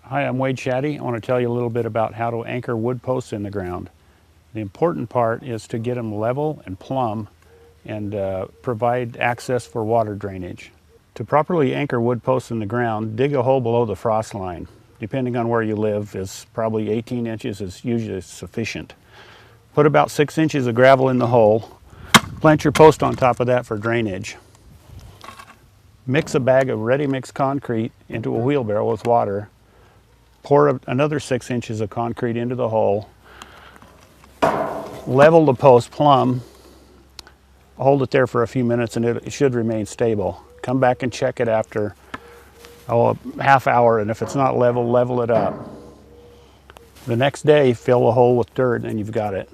Hi, I'm Wade Shaddy. I want to tell you a little bit about how to anchor wood posts in the ground. The important part is to get them level and plumb and provide access for water drainage. To properly anchor wood posts in the ground, dig a hole below the frost line. Depending on where you live, is probably 18 inches is usually sufficient. Put about 6 inches of gravel in the hole. Plant your post on top of that for drainage. Mix a bag of ready mixed concrete into a wheelbarrow with water. Pour another 6 inches of concrete into the hole. Level the post plumb. Hold it there for a few minutes and it should remain stable. Come back and check it after a half hour, and if it's not level, level it up. The next day, fill the hole with dirt and you've got it.